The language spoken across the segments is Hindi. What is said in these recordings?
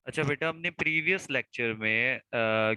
अच्छा बेटा, हमने प्रीवियस लेक्चर में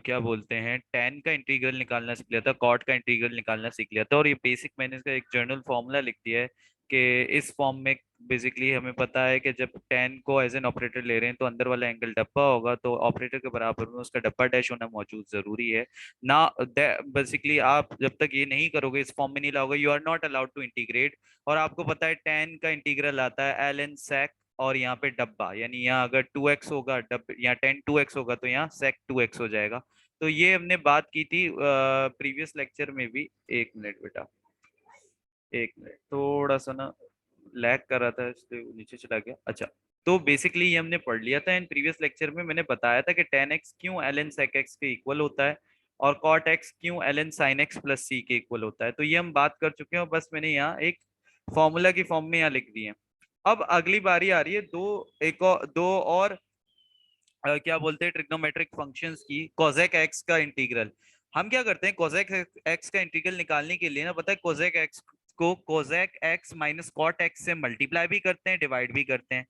क्या बोलते हैं, tan का इंटीग्रल निकालना सीख लिया था, cot का इंटीग्रल निकालना सीख लिया था, और ये बेसिक मैंने इसका एक जनरल फॉर्मूला लिख दिया है कि इस फॉर्म में बेसिकली हमें पता है कि जब tan को एज एन ऑपरेटर ले रहे हैं तो अंदर वाला एंगल डब्बा होगा, तो ऑपरेटर के बराबर में उसका डब्बा डैश होना मौजूद जरूरी है ना। बेसिकली आप जब तक ये नहीं करोगे, इस फॉर्म में नहीं लाओगे, you are not allowed to integrate. और आपको पता है tan का इंटीग्रल आता है एल एन sec, और यहाँ पे डब्बा, यानी यहाँ अगर 2x होगा, यहाँ 10 2x होगा तो यहाँ sec 2x हो जाएगा। तो ये हमने बात की थी प्रीवियस लेक्चर में भी। एक मिनट बेटा, एक मिनट, थोड़ा सा ना लैग कर रहा था इसलिए वो नीचे चला गया। अच्छा, तो बेसिकली ये हमने पढ़ लिया था इन प्रीवियस लेक्चर में। मैंने बताया था कि tan x क्यों ln sec x के इक्वल होता है, और cot x क्यों ln sin x plus c के इक्वल होता है। तो ये हम बात कर चुके हैं, बस मैंने यहाँ एक फॉर्मूला की फॉर्म में यहाँ लिख दिए हैं। अब अगली बारी आ रही है दो और क्या बोलते हैं, ट्रिग्नोमेट्रिक फंक्शंस की। कोसेक एक्स का इंटीग्रल। हम क्या करते हैं, कोसेक एक्स का इंटीग्रल निकालने के लिए ना, पता है, कोसेक एक्स को cosec x minus cot x से मल्टीप्लाई भी करते हैं, डिवाइड भी करते हैं।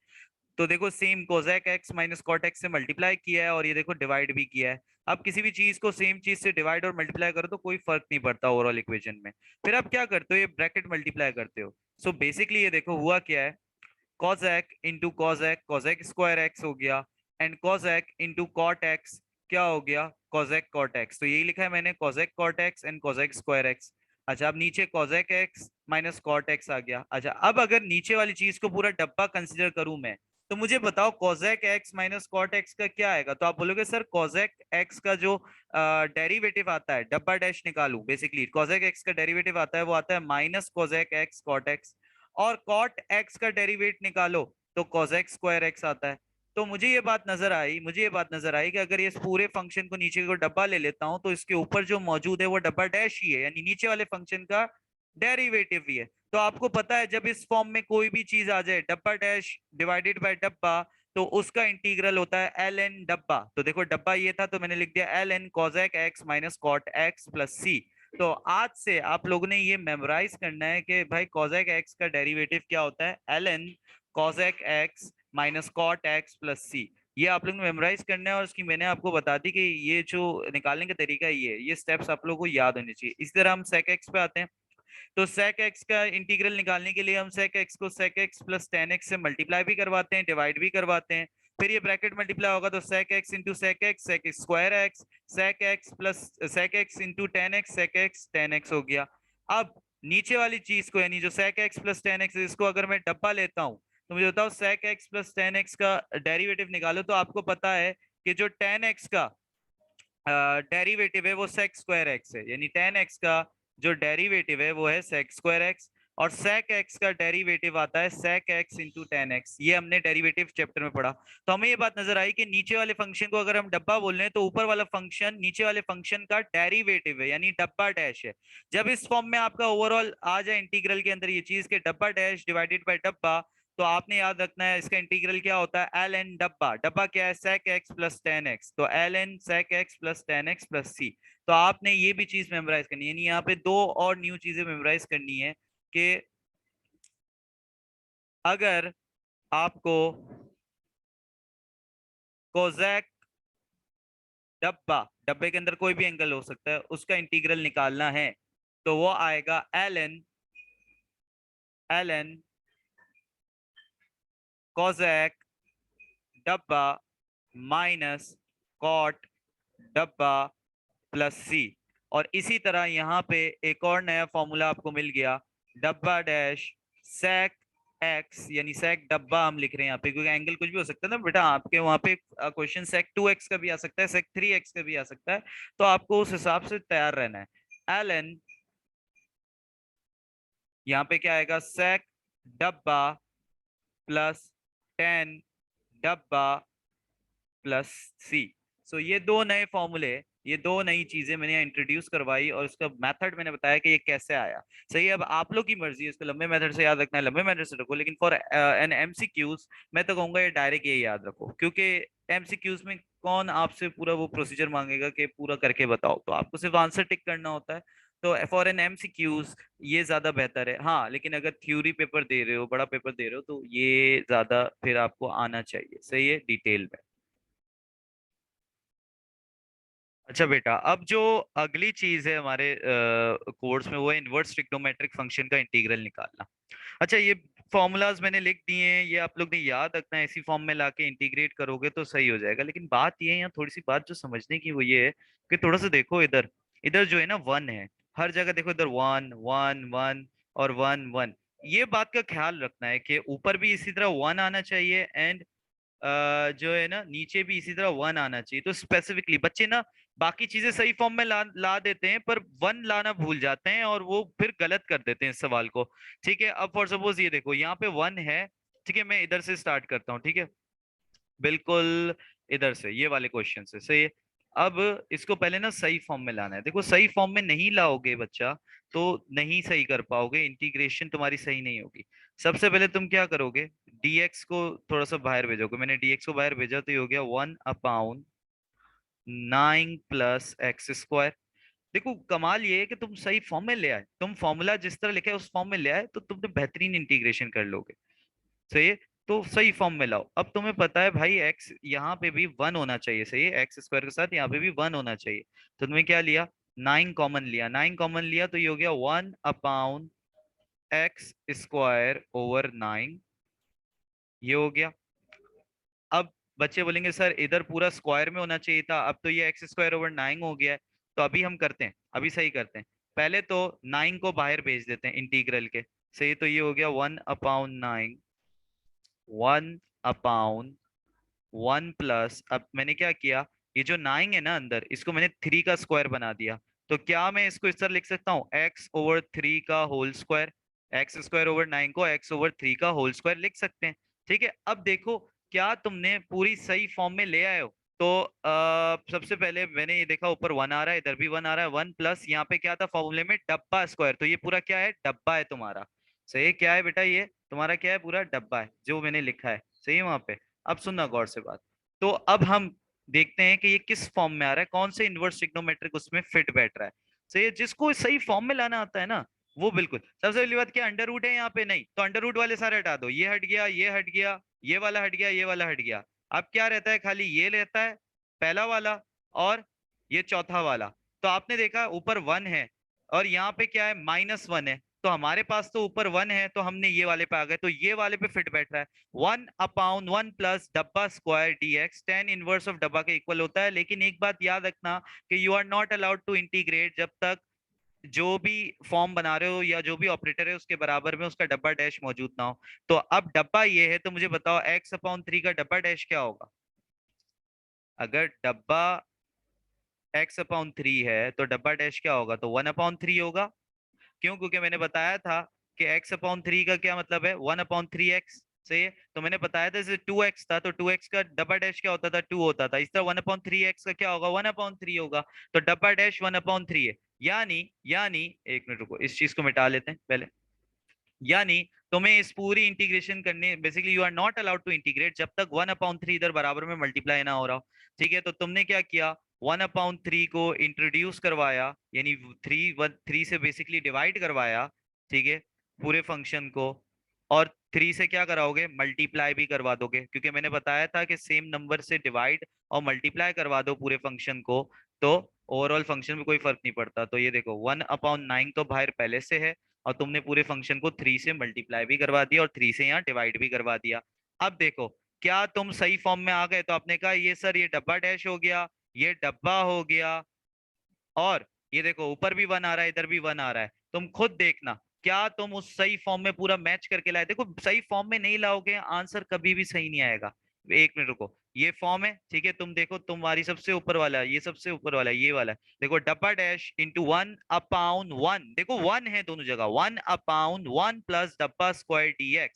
तो देखो, same cosec x minus cot x से मल्टीप्लाई किया है, और ये देखो डिवाइड भी किया है। अब किसी भी चीज को सेम चीज से डिवाइड और मल्टीप्लाई करो तो कोई फर्क नहीं पड़ता ओवरऑल इक्वेशन में। फिर आप क्या करते हो, ये ब्रैकेट मल्टीप्लाई करते हो। सो बेसिकली ये देखो हुआ क्या है, cosec into cosec, cosec square x हो गया, and cosec into cot x क्या हो गया, कॉसेक कॉट एक्स। तो यही लिखा है मैंने, cosec cot x and cosec square x. अच्छा, अब नीचे cosec x minus cot x आ गया। अच्छा, अब अगर नीचे वाली चीज को पूरा डब्बा कंसिडर करूं मैं, तो मुझे बताओ cosec x minus cot x का क्या आएगा। तो आप बोलोगे सर कॉसेक एक्स का जो डेरिवेटिव आता है, डब्बा डैश निकालू, बेसिकली कॉसेक एक्स का डेरिवेटिव आता है, वो आता है minus cosec x cot x. और कॉट एक्स का डेरिवेट निकालो तो कॉसेक स्क्वायर एक्स आता है। तो मुझे ये बात नजर आई कि अगर ये इस पूरे फंक्शन को नीचे को डब्बा ले लेता हूं, तो इसके ऊपर जो मौजूद है वो डब्बा डैश ही है, यानी नीचे वाले फंक्शन का डेरिवेटिव ही है। तो आपको पता है जब इस फॉर्म में कोई भी चीज आ जाए, डब्बा डैश डिवाइडेड बाय डब्बा, तो उसका इंटीग्रल होता है एल एन डब्बा। तो देखो डब्बा ये था, तो मैंने लिख दिया L N cosec x minus cot x plus c. तो आज से आप लोगों ने ये मेमोराइज करना है कि भाई cosec x का डेरिवेटिव क्या होता है, ln cosec x minus cot x plus c. ये आप लोग ने मेमोराइज करना है, और उसकी मैंने आपको बता दी कि ये जो निकालने का तरीका है, ये स्टेप्स आप लोगों को याद होने चाहिए। इसी तरह हम sec x पे आते हैं। तो sec x का इंटीग्रल निकालने के लिए हम sec x को sec x plus tan x से मल्टीप्लाई भी करवाते हैं, डिवाइड भी करवाते हैं। फिर ये ब्रैकेट मल्टीप्लाई होगा तो sec x into sec x square x, sec x plus sec x into tan x tan x हो गया। अब नीचे वाली चीज को, यानी जो sec x plus tan x, इसको अगर मैं डब्बा लेता हूँ, तो मुझे बताओ sec x plus tan x का डेरिवेटिव निकालो। तो आपको पता है कि जो tan x का डेरिवेटिव है वो sec स्क्वायर एक्स है, यानी tan x का जो डेरिवेटिव है वो है sec स्क्वायर एक्स, और sec x का डेरिवेटिव आता है sec x into tan x। ये हमने डेरिवेटिव चैप्टर में पढ़ा। तो हमें ये बात नजर आई कि नीचे वाले फंक्शन को अगर हम डब्बा बोल रहे हैं, तो ऊपर वाला फंक्शन नीचे वाले फंक्शन का डेरिवेटिव है, यानी डब्बा डैश है। जब इस फॉर्म में आपका ओवरऑल आ जाए इंटीग्रल के अंदर ये चीज के डब्बा डैश डिवाइडेड बाय डब्बा, तो आपने याद रखना है इसका इंटीग्रल क्या होता है, एल एन डब्बा। डब्बा क्या है, sec x plus tan x, तो L N sec x plus tan x plus c. तो आपने ये भी चीज मेमोराइज करनी है, यानी यहाँ पे दो और न्यू चीजें मेमोराइज करनी है कि अगर आपको कोजैक डब्बा, डब्बे के अंदर कोई भी एंगल हो सकता है, उसका इंटीग्रल निकालना है, तो वो आएगा एल एन कोजैक डब्बा माइनस कॉट डब्बा प्लस सी। और इसी तरह यहाँ पे एक और नया फॉर्मूला आपको मिल गया, डब्बा डैश सेक एक्स, यानी सेक डब्बा हम लिख रहे हैं यहाँ पे, क्योंकि एंगल कुछ भी हो सकता है ना बेटा, आपके वहां पे क्वेश्चन सेक 2x का भी आ सकता है, सेक 3x का भी आ सकता है। तो आपको उस हिसाब से तैयार रहना है। एल एन, यहाँ पे क्या आएगा, सेक डब्बा प्लस 10 डब्बा प्लस सी। सो ये दो नए फॉर्मूले, ये दो नई चीजें मैंने इंट्रोड्यूस करवाई, और इसका मेथड मैंने बताया कि ये कैसे आया। सही है, अब आप लोग की मर्जी है, इसको लंबे मेथड से याद रखना है लंबे मेथड से रखो, लेकिन फॉर एन एमसीक्यूज मैं तो कहूंगा ये डायरेक्ट ये याद रखो, क्योंकि एमसीक्यूज में कौन आपसे पूरा वो प्रोसीजर मांगेगा कि पूरा करके बताओ, तो आपको सिर्फ आंसर टिक करना होता है। तो फॉर एन एमसीक्यूज ये ज्यादा बेहतर है। हाँ, लेकिन अगर थ्योरी पेपर दे रहे हो, बड़ा पेपर दे रहे हो, तो ये ज्यादा फिर आपको आना चाहिए, सही है, डिटेल में। अच्छा बेटा, अब जो अगली चीज है हमारे कोर्स में, वो है इनवर्स ट्रिग्नोमेट्रिक फंक्शन का इंटीग्रल निकालना। अच्छा, ये फॉर्मूलाज मैंने लिख दिए हैं, ये आप लोग ने याद रखना है, इसी फॉर्म में लाके इंटीग्रेट करोगे तो सही हो जाएगा। लेकिन बात ये है, यहाँ थोड़ी सी बात जो समझने की वो ये है कि थोड़ा सा देखो इधर, इधर जो है ना वन है, हर जगह देखो इधर वन वन वन और वन वन। ये बात का ख्याल रखना है कि ऊपर भी इसी तरह वन आना चाहिए, एंड जो है ना नीचे भी इसी तरह वन आना चाहिए। तो स्पेसिफिकली बच्चे ना बाकी चीजें सही फॉर्म में ला देते हैं, पर वन लाना भूल जाते हैं और वो फिर गलत कर देते हैं इस सवाल को। ठीक है, अब फॉर सपोज ये देखो यहाँ पे वन है। ठीक है, मैं इधर से स्टार्ट करता हूँ। ठीक है, बिल्कुल इधर से, ये वाले क्वेश्चन से सही है। अब इसको पहले ना सही फॉर्म में लाना है। देखो सही फॉर्म में नहीं लाओगे बच्चा तो नहीं सही कर पाओगे, इंटीग्रेशन तुम्हारी सही नहीं होगी। सबसे पहले तुम क्या करोगे, dx को थोड़ा सा बाहर भेजोगे। मैंने dx को बाहर भेजा तो ये हो गया 1/9 + x²। देखो कमाल ये है कि तुम सही फॉर्म में ले आए, तुम फॉर्मूला जिस तरह लिखा है उस फॉर्म में ले आए तो तुमने बेहतरीन इंटीग्रेशन कर लोगे। सही है, तो सही फॉर्म में लाओ। अब तुम्हें पता है भाई एक्स यहाँ पे भी वन होना चाहिए। सही है, x² के साथ यहाँ पे भी वन होना चाहिए। तो तुम्हें क्या लिया, 9 कॉमन लिया तो ये हो गया 1/x²/9। ये हो गया। अब बच्चे बोलेंगे सर इधर पूरा स्क्वायर में होना चाहिए था, अब तो ये x²/9 हो गया है। तो अभी हम करते हैं, अभी सही करते हैं। पहले तो 9 को बाहर भेज देते हैं इंटीग्रल के। सही, तो ये हो गया 1/9, 1/1 प्लस, अब मैंने क्या किया, ये जो 9 है ना अंदर, इसको मैंने 3 का स्क्वायर बना दिया। तो क्या मैं इसको इस तरह लिख सकता हूँ, x/3 का होल स्क्वायर। x²/9 को x/3 का होल स्क्वायर लिख सकते हैं। ठीक है, अब देखो क्या तुमने पूरी सही फॉर्म में ले आए हो। तो सबसे पहले मैंने ये देखा ऊपर वन आ रहा है, इधर भी वन आ रहा है, वन प्लस यहाँ पे क्या था फॉर्मूले में, डब्बा स्क्वायर। तो ये पूरा क्या है, डब्बा है तुम्हारा। सही है, क्या है बेटा, ये तुम्हारा क्या है, पूरा डब्बा है जो मैंने लिखा है। सही है वहां पे। अब सुनना गौर से बात। तो अब हम देखते हैं कि ये किस फॉर्म में आ रहा है, कौन से इनवर्स ट्रिग्नोमेट्रिक उसमें फिट बैठ रहा है। सही है, जिसको सही फॉर्म में लाना आता है ना, वो बिल्कुल। सबसे पहली बात क्या, अंडर रूट है यहाँ पे, नहीं तो अंडर रूट वाले सारे हटा दो, ये हट गया, ये हट गया, ये वाला हट गया, ये वाला हट गया। अब क्या रहता है, खाली ये रहता है पहला वाला, और ये चौथा वाला। तो आपने देखा ऊपर वन है और यहाँ पे क्या है, -1 है। तो हमारे पास तो ऊपर वन है, तो हमने ये वाले पे आ गए, तो ये वाले पे फिट बैठ रहा है। 1/1 प्लस डब्बा square dx tan inverse of डब्बा के इक्वल होता है। लेकिन एक बात याद रखना कि you are not allowed to integrate जब तक जो भी फॉर्म बना रहे हो या जो भी ऑपरेटर है उसके बराबर में उसका डब्बा डैश मौजूद ना हो। तो अब डब्बा ये है, तो मुझे बताओ x/3 का डब्बा डैश क्या होगा। अगर डब्बा x/3 है तो डब्बा डैश क्या होगा, तो 1/3 होगा। क्यों, क्योंकि मैंने बताया था कि x/3 का क्या मतलब है, 1/3x। सही है, तो मैंने बताया था जैसे 2x था तो 2x का डब्बा डैश क्या होता था, 2 होता था। इस तरह 1/3x का क्या होगा, 1/3 होगा। तो डब्बा डैश 1/3 है। यानी यानी एक मिनट रुको, इस चीज को मिटा लेते हैं पहले। यानी तुम्हें इस पूरी इंटीग्रेशन करने, basically you are not allowed to integrate जब तक 1/3 इधर बराबर में मल्टीप्लाई ना हो रहा हो। ठीक है, तो तुमने क्या किया, 1/3 को इंट्रोड्यूस करवाया, यानी थ्री से बेसिकली डिवाइड करवाया। ठीक है, पूरे फंक्शन को। और थ्री से क्या कराओगे, मल्टीप्लाई भी करवा दोगे, क्योंकि मैंने बताया था कि सेम नंबर से डिवाइड और मल्टीप्लाई करवा दो पूरे फंक्शन को, तो ओवरऑल फंक्शन में कोई फर्क नहीं पड़ता। तो ये देखो 1/9 तो बाहर पहले से है, और तुमने पूरे फंक्शन को 3 से मल्टीप्लाई भी करवा दिया और 3 से यहाँ डिवाइड भी करवा दिया। अब देखो क्या तुम सही फॉर्म में आ गए, तो आपने कहा ये सर ये डब्बा डैश हो गया, ये डब्बा हो गया, और ये देखो ऊपर भी वन आ रहा है, इधर भी वन आ रहा है। तुम खुद देखना क्या तुम उस सही फॉर्म में पूरा मैच करके लाए। देखो सही फॉर्म में नहीं लाओगे आंसर कभी भी सही नहीं आएगा। एक मिनट रुको, ये फॉर्म है, ठीक है, तुम देखो तुम्हारी सबसे ऊपर वाला, ये सबसे ऊपर वाला ये वाला है। देखो डब्बा डैश इंटू 1/1, देखो वन है दोनों जगह, 1/1 प्लस डब्बा स्क्वायर dx।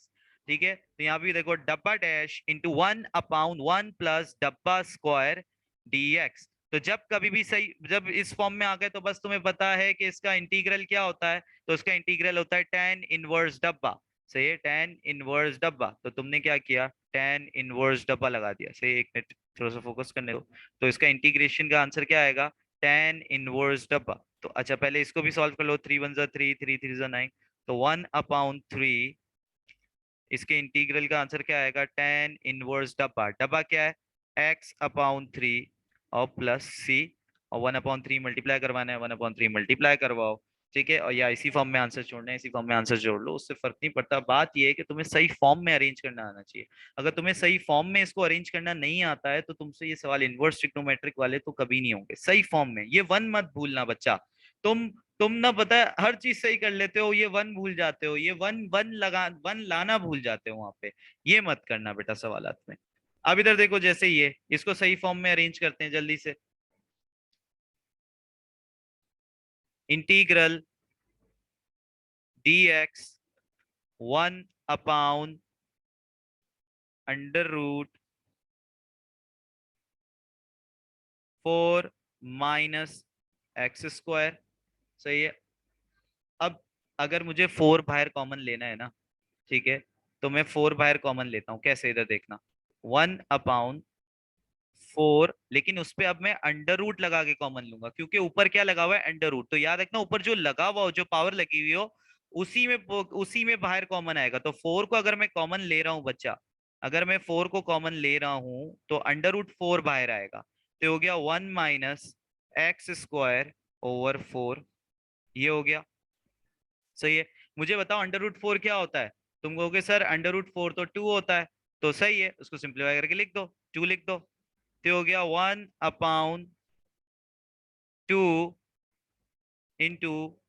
ठीक है, तो यहाँ भी देखो डब्बा डैश इंटू 1/1 प्लस डब्बा स्क्वायर dx। तो जब कभी भी सही, जब इस फॉर्म में आ गए तो बस तुम्हें पता है कि इसका इंटीग्रल क्या होता है, तो इसका इंटीग्रल होता है tan इनवर्स डब्बा। सही है, tan इनवर्स डब्बा। तो तुमने क्या किया, tan इनवर्स डब्बा लगा दिया। सही, एक मिनट थोड़ा सा फोकस करने दो। तो इसका इंटीग्रेशन का आंसर क्या आएगा, tan इनवर्स डब्बा। तो अच्छा पहले इसको भी सॉल्व कर लो, 3 1 3, 3 3 9। तो 1/3, इसके इंटीग्रल का आंसर क्या आएगा, tan इनवर्स डब्बा। डब्बा क्या है, x/3 और प्लस c। और 1/3 मल्टीप्लाई करवाना है, 1/3 मल्टीप्लाई करवाओ, ठीक है। और या इसी फॉर्म में आंसर छोड़ना है, इसी फॉर्म में आंसर जोड़ लो, उससे फर्क नहीं पड़ता। बात यह है कि तुम्हें सही फॉर्म में अरेंज करना आना चाहिए। अगर तुम्हें सही फॉर्म में इसको अरेंज करना नहीं आता है तो तुमसे ये सवाल इनवर्स ट्रिग्नोमेट्रिक वाले तो कभी नहीं होंगे सही फॉर्म में। ये वन मत भूलना बच्चा। तुम ना पता है हर चीज सही कर लेते हो, ये वन भूल जाते हो, ये वन वन लाना भूल जाते हो वहां पे। ये मत करना बेटा सवालात में। अब इधर देखो, जैसे ये इसको सही फॉर्म में अरेंज करते हैं जल्दी से। Integral dx 1/√4 - x²। सही है। अब अगर मुझे 4 बाहर कॉमन लेना है ना, ठीक है, तो मैं 4 बाहर कॉमन लेता हूँ। कैसे, इधर देखना, 1/4, लेकिन उस पे अब मैं अंडर रूट लगा के कॉमन लूंगा, क्योंकि ऊपर क्या लगा हुआ है, अंडर रूट। तो याद रखना, ऊपर जो लगा हुआ हो, जो पावर लगी हुई हो, उसी में बाहर कॉमन आएगा। तो 4 को अगर मैं कॉमन ले रहा हूँ बच्चा, अगर मैं 4 को कॉमन ले रहा हूँ तो अंडर रूट 4 बाहर आएगा। तो हो गया 1 - x² / 4। ये हो गया। सही है। मुझे बताओ अंडर रूट 4 क्या होता है। तुम कहोगे सर अंडर रूट 4 तो 2 होता है। तो सही है, उसको सिंप्लीफाई करके लिख दो, 2 लिख दो। तो हो गया 1/2 इंटू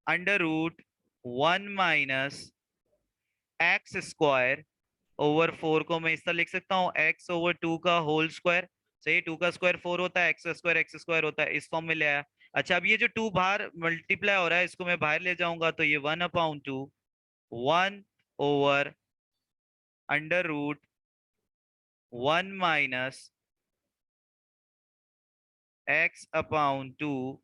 अंडर रूट 1 - x² / 4 को मैं इस तरह लिख सकता हूँ, x/2 का होल स्क्वायर। सही, 2 का स्क्वायर 4 होता है, x² होता है, इस फॉर्म में ले आया। अच्छा, अब ये जो 2 बाहर मल्टीप्लाई हो रहा है, इसको मैं बाहर ले जाऊंगा तो ये 1/2 1/√1 - x/2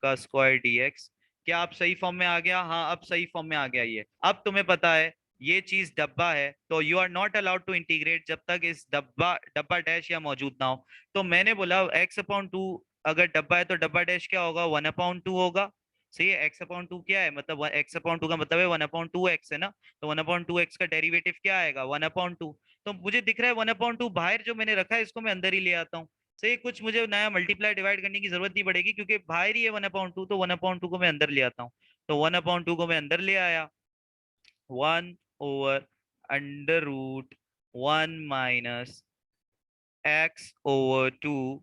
का स्क्वायर dx। क्या आप सही फॉर्म में आ गया? हाँ, अब सही फॉर्म में आ गया ये। अब तुम्हें पता है ये चीज डब्बा है, तो you are not allowed to integrate जब तक इस डब्बा डब्बा डैश या मौजूद ना हो। तो मैंने बोला x/2, अगर डब्बा है तो डब्बा डैश क्या होगा, 1/2 होगा। सही है। x/2 क्या है, मतलब x/2 का मतलब है 1/2x है ना। तो 1/2x का डेरिवेटिव क्या आएगा, 1/2। तो मुझे दिख रहा है 1/2 बाहर जो मैंने रखा है इसको मैं अंदर ही ले आता हूँ। सही, कुछ मुझे नया मल्टीप्लाई डिवाइड करने की जरूरत नहीं पड़ेगी, क्योंकि बाहर ही है 1/2, तो 1/2 को मैं अंदर ले आता हूँ। तो 1/2 को मैं अंदर ले आया। 1/√1 - x/2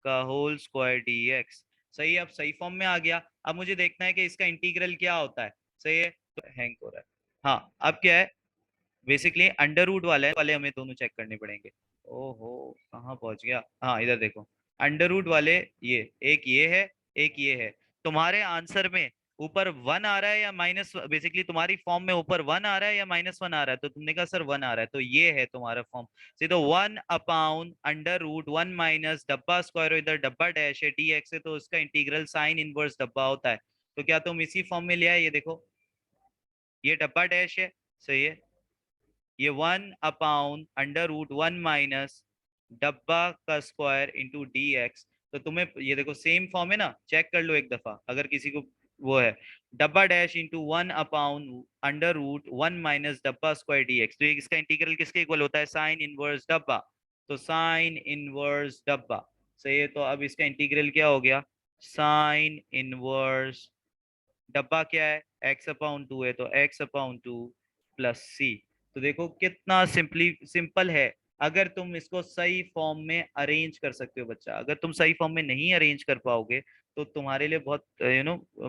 का होल स्क्वायर dx। सही है, अब सही फॉर्म में आ गया। अब मुझे देखना है कि इसका इंटीग्रल क्या होता है। सही है, तो हैंग हो रहा है। हाँ, अब क्या है, बेसिकली अंडर रूट वाले हमें दोनों चेक करने पड़ेंगे। ओहो, कहाँ पहुंच गया। हाँ, इधर देखो, अंडर रूट वाले, ये एक ये है, एक ये है। तुम्हारे आंसर में ऊपर 1 आ रहा है या माइनस, बेसिकली तुम्हारी फॉर्म में ऊपर 1 आ रहा है या -1 आ रहा है, तो तुमने कहा सर 1 आ रहा है, तो ये है तुम्हारा फॉर्म। सीधे 1/√1 माइनस डब्बा स्क्वायर, इधर डब्बा डैश है, dx है, तो उसका इंटीग्रल साइन इनवर्स डब्बा होता है। तो क्या तुम इसी फॉर्म में ले आए, ये देखो, ये डब्बा डैश है। सही है। ये 1/√1 माइनस डब्बा का स्क्वायर इंटू dx। तो तुम्हें ये देखो सेम फॉर्म है ना, चेक कर लो एक दफा अगर किसी को वो है। डब्बा डैश इंटू 1/√1 माइनस डब्बा स्क्वायर dx। तो ये इसका इंटीग्रल किसके इक्वल होता है, साइन इनवर्स डब्बा। तो साइन इनवर्स डब्बा। सही है। तो अब इसका इंटीग्रल क्या हो गया, साइन इनवर्स डब्बा क्या है, x/2 है, तो x/2 प्लस सी। तो देखो कितना सिंपल है। अगर तुम इसको सही फॉर्म में अरेंज कर सकते हो बच्चा, अगर तुम सही फॉर्म में नहीं अरेंज कर पाओगे तो तुम्हारे लिए बहुत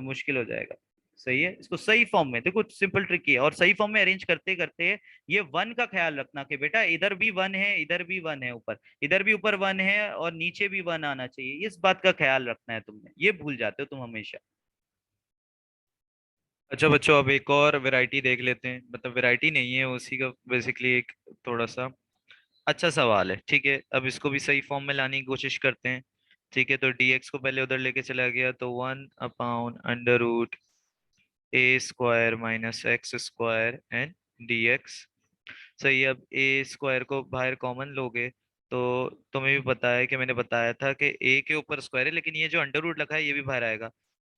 मुश्किल हो जाएगा। सही है। इसको सही फॉर्म में देखो, सिंपल ट्रिक है। और सही फॉर्म में अरेंज करते करते ये वन का ख्याल रखना कि बेटा इधर भी वन है, इधर भी वन है, ऊपर इधर भी ऊपर वन है और नीचे भी वन आना चाहिए। इस बात का ख्याल रखना है तुमने, ये भूल जाते हो तुम हमेशा। अच्छा बच्चों, अब एक और वैरायटी देख लेते हैं, मतलब वैरायटी नहीं है, उसी का बेसिकली एक थोड़ा सा अच्छा सवाल है। ठीक है, अब इसको भी सही फॉर्म में लाने की कोशिश करते हैं। ठीक है, तो dx को पहले उधर लेके चला गया, तो 1/√a² minus x² and dx। सही है। अब ए स्क्वायर को बाहर कॉमन लोगे तो तुम्हें भी पता है कि मैंने बताया था कि ए के ऊपर स्क्वायर है, लेकिन ये जो अंडर रूट लगा है ये भी बाहर आएगा।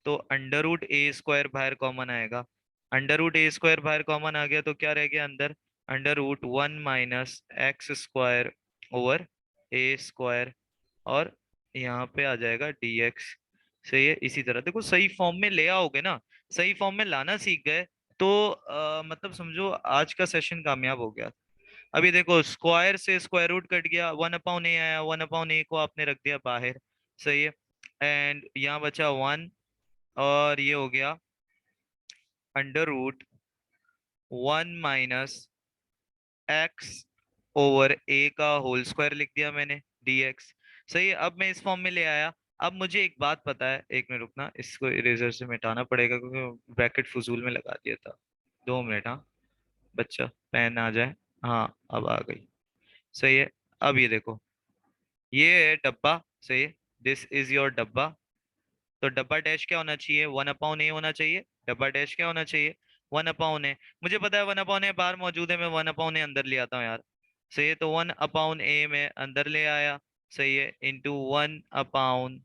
तो अंडर रूट a² बाहर कॉमन आएगा। अंडर रूट a² बाहर कॉमन आ गया तो क्या रह गया अंदर, under root 1 - x² over a² और यहाँ पे आ जाएगा dx। सही है। इसी तरह देखो सही फॉर्म में ले आओगे ना, सही फॉर्म में लाना सीख गए तो मतलब समझो आज का सेशन कामयाब हो गया। अभी देखो स्क्वायर से स्क्वायर रूट कट गया, 1/a आया, 1/a को आपने रख दिया बाहर। सही है। एंड यहाँ बचा 1, और ये हो गया √1 - x ओवर a का होल स्क्वायर लिख दिया मैंने, dx। सही है। अब मैं इस फॉर्म में ले आया। अब मुझे एक बात पता है, एक मिनट रुकना, इसको इरेजर से मिटाना पड़ेगा क्योंकि ब्रैकेट फजूल में लगा दिया था। 2 मिनट, हाँ बच्चा, पेन आ जाए। हाँ अब आ गई। सही है। अब ये देखो, ये है डब्बा। सही है। दिस इज योर डब्बा। तो डब्बा डैश क्या होना चाहिए, 1/a होना चाहिए। डब्बा डैश क्या होना चाहिए, 1/a। मुझे पता है 1/a बाहर मौजूद है, मैं 1/a अंदर ले आता हूँ यार। सही है। तो 1/a में अंदर ले आया। सही है। इंटू 1/√1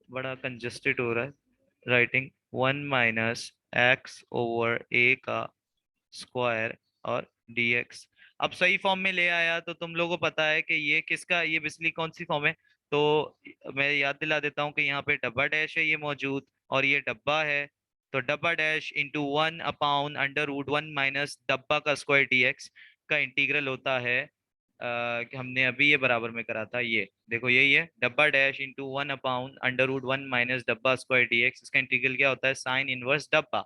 - बड़ा कंजस्टेड हो रहा है राइटिंग, 1 - x ओवर a का स्क्वायर और dx। अब सही फॉर्म में ले आया तो तुम लोगों को पता है कि ये किसका, ये बेसिकली कौन सी फॉर्म है। तो मैं याद दिला देता हूँ कि यहाँ पे डब्बा डैश है ये मौजूद, और ये डब्बा है। तो डब्बा डैश इंटू 1/√1 माइनस डब्बा का स्क्वायर dx का इंटीग्रल होता है कि हमने अभी ये बराबर में करा था, ये देखो यही है, डब्बा डैश इंटू 1/√1 माइनस डब्बा स्क्वायर dx। इसका इंटीग्रल क्या होता है, साइन इनवर्स डब्बा।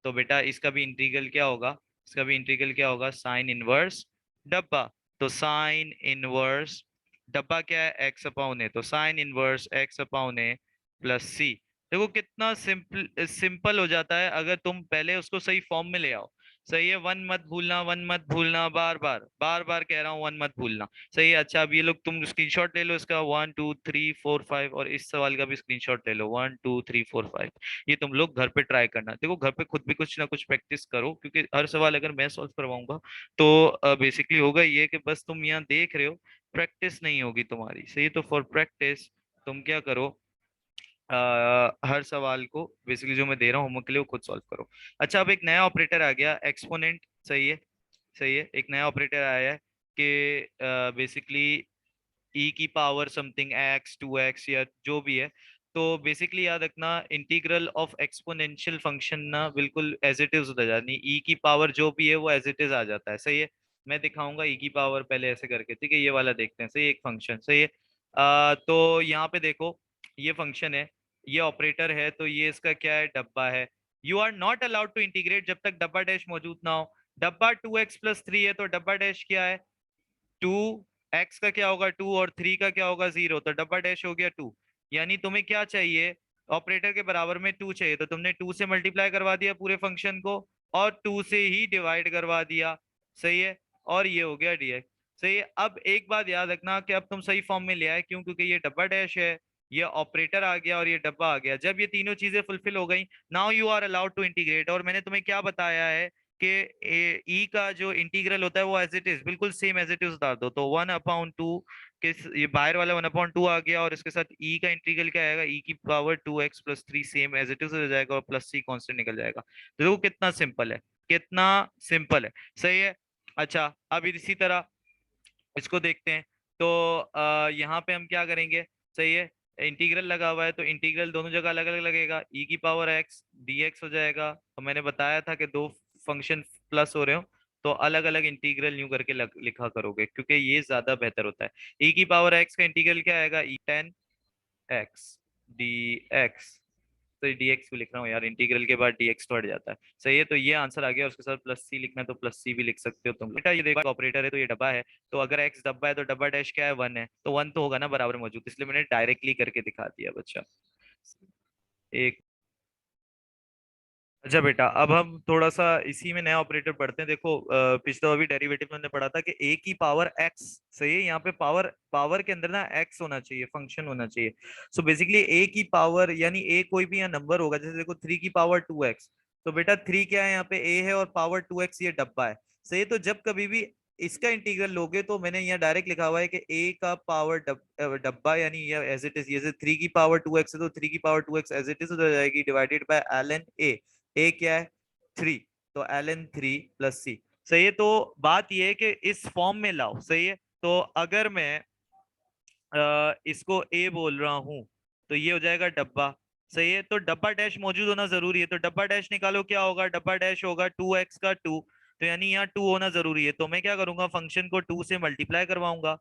तो बेटा इसका भी इंटीग्रल क्या होगा, इसका भी इंटीग्रल क्या होगा, साइन इनवर्स डब्बा। तो साइन इनवर्स डब्बा क्या है, x/a, तो साइन इनवर्स x/a प्लस सी। देखो कितना सिंपल सिंपल हो जाता है अगर तुम पहले उसको सही फॉर्म में ले आओ। सही है। वन मत भूलना, वन मत भूलना, बार बार कह रहा हूँ, वन मत भूलना। सही है। अच्छा अब ये लोग तुम स्क्रीनशॉट ले लो इसका, 1 2 3 4 5, और इस सवाल का भी स्क्रीनशॉट ले लो, 1 2 3 4 5। ये तुम लोग घर पे ट्राई करना, देखो घर पे खुद भी कुछ ना कुछ प्रैक्टिस करो, क्योंकि हर सवाल अगर मैं सॉल्व करवाऊंगा तो बेसिकली होगा ये कि बस तुम यहाँ देख रहे हो, प्रैक्टिस नहीं होगी तुम्हारी। सही। तो फॉर प्रैक्टिस तुम क्या करो, हर सवाल को बेसिकली जो मैं दे रहा हूँ होमवर्क के लिए वो खुद सॉल्व करो। अच्छा अब एक नया ऑपरेटर आ गया, एक्सपोनेंट। सही है। सही है। एक नया ऑपरेटर आया है कि बेसिकली ई की पावर समथिंग एक्स, 2x या जो भी है। तो बेसिकली याद रखना, इंटीग्रल ऑफ एक्सपोनेंशियल फंक्शन ना बिल्कुल एज इट इज हो जाती है, ई की पावर जो भी है वो एज इट इज आ जाता है। सही है। मैं दिखाऊंगा ई की पावर पहले ऐसे करके, ठीक है, ये वाला देखते हैं। सही है, एक फंक्शन। सही है। तो यहाँ पे देखो ये फंक्शन है, ये ऑपरेटर है, तो ये इसका क्या है, डब्बा है। You are not allowed to integrate जब तक डब्बा डैश मौजूद ना हो। डब्बा 2x+3 है, तो डब्बा डैश क्या है, 2। एक्स का क्या होगा 2, और 3 का क्या होगा 0, तो डब्बा डैश हो गया 2। यानी तुम्हें क्या चाहिए, ऑपरेटर के बराबर में 2 चाहिए, तो तुमने 2 से मल्टीप्लाई करवा दिया पूरे फंक्शन को, और 2 से ही डिवाइड करवा दिया। सही है। और ये हो गया dx। सही है। अब एक बात याद रखना कि अब तुम सही फॉर्म में ले आए, क्यों, क्योंकि ये डब्बा डैश है, ये ऑपरेटर आ गया और ये डब्बा आ गया। जब ये तीनों चीजें फुलफिल हो गई, now you are allowed to integrate. और मैंने तुम्हें क्या बताया है कि ई का जो इंटीग्रल होता है वो एज इट इज बिल्कुल सेम एज इट इज उतार दो। तो 1/2 के ये बाहर वाला 1/2 आ गया, और इसके साथ ई का इंटीग्रल क्या आएगा, ई की power 2x+3 same as it is हो जाएगा, और प्लस सी कॉन्स्टेंट निकल जाएगा। तो देखो कितना सिंपल है, कितना सिंपल है। सही है। अच्छा अब इसी तरह इसको देखते हैं। तो यहाँ पे हम क्या करेंगे, सही है, इंटीग्रल लगा हुआ है तो इंटीग्रल दोनों जगह अलग अलग लगेगा, ई की पावर एक्स dx हो जाएगा। तो मैंने बताया था कि दो फंक्शन प्लस हो रहे हो तो अलग अलग इंटीग्रल यूं करके लिखा करोगे, क्योंकि ये ज्यादा बेहतर होता है। ई की पावर एक्स का इंटीग्रल क्या आएगा, ई 10x dx। तो dx भी लिख रहा हूँ यार, इंटीग्रल के बाद dx तो हट जाता है। सही है। तो ये आंसर आ गया, उसके साथ प्लस सी लिखना है तो प्लस सी भी लिख सकते हो तुम लोग। बेटा ये देखो ऑपरेटर है तो ये डब्बा है, तो अगर x डब्बा है तो डब्बा डैश क्या है, 1 है, तो 1 तो होगा ना बराबर मौजूद, इसलिए मैंने डायरेक्टली करके दिखा दिया बच्चा। एक अच्छा बेटा अब हम थोड़ा सा इसी में नया ऑपरेटर पढ़ते हैं। देखो पिछले अभी डेरिवेटिव में हमने पढ़ा था कि a की पावर x। सही है। यहाँ पे पावर पावर के अंदर ना x होना चाहिए, फंक्शन होना चाहिए। सो बेसिकली a की पावर यानी a कोई भी यहाँ नंबर होगा, जैसे देखो 3 की पावर 2x। तो बेटा 3 क्या है, यहाँ पे a है, और पावर 2x ये डब्बा है। सही है। तो जब कभी भी इसका इंटीग्रल लोगे तो मैंने यहाँ डायरेक्ट लिखा हुआ है कि a का पावर डब्बा यानी ये एज इट इज, जैसे 3 की पावर 2x है तो 3 की power 2x as it is हो जाएगी, डिवाइडेड बाय ln a। ए क्या है 3, तो ln 3 प्लस सी। सही है, तो बात ये है कि इस फॉर्म में लाओ। सही है, तो अगर मैं इसको ए बोल रहा हूं तो ये हो जाएगा डब्बा। सही है, तो डब्बा डैश मौजूद होना जरूरी है, तो डब्बा डैश निकालो, क्या होगा, डब्बा डैश होगा 2x का 2, तो यानी यहाँ 2 होना जरूरी है। तो मैं क्या करूंगा, फंक्शन को 2 से मल्टीप्लाई करवाऊंगा।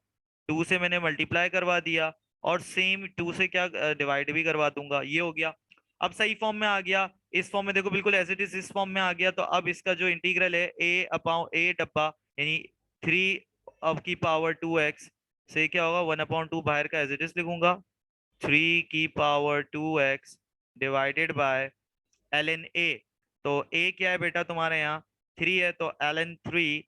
2 से मैंने मल्टीप्लाई करवा दिया, और सेम 2 से क्या डिवाइड भी करवा दूंगा, ये हो गया। अब सही फॉर्म में आ गया, इस फॉर्म में देखो बिल्कुल एज इट इज इस फॉर्म में आ गया। तो अब इसका जो इंटीग्रल है ए अपॉन ए डब्बा, यानी 3 अब की पावर 2x से क्या होगा, 1/2 बाहर का एज इट इज लिखूंगा, 3 की power 2x divided by ln a। तो a क्या है बेटा तुम्हारे यहाँ, 3 है, तो ln 3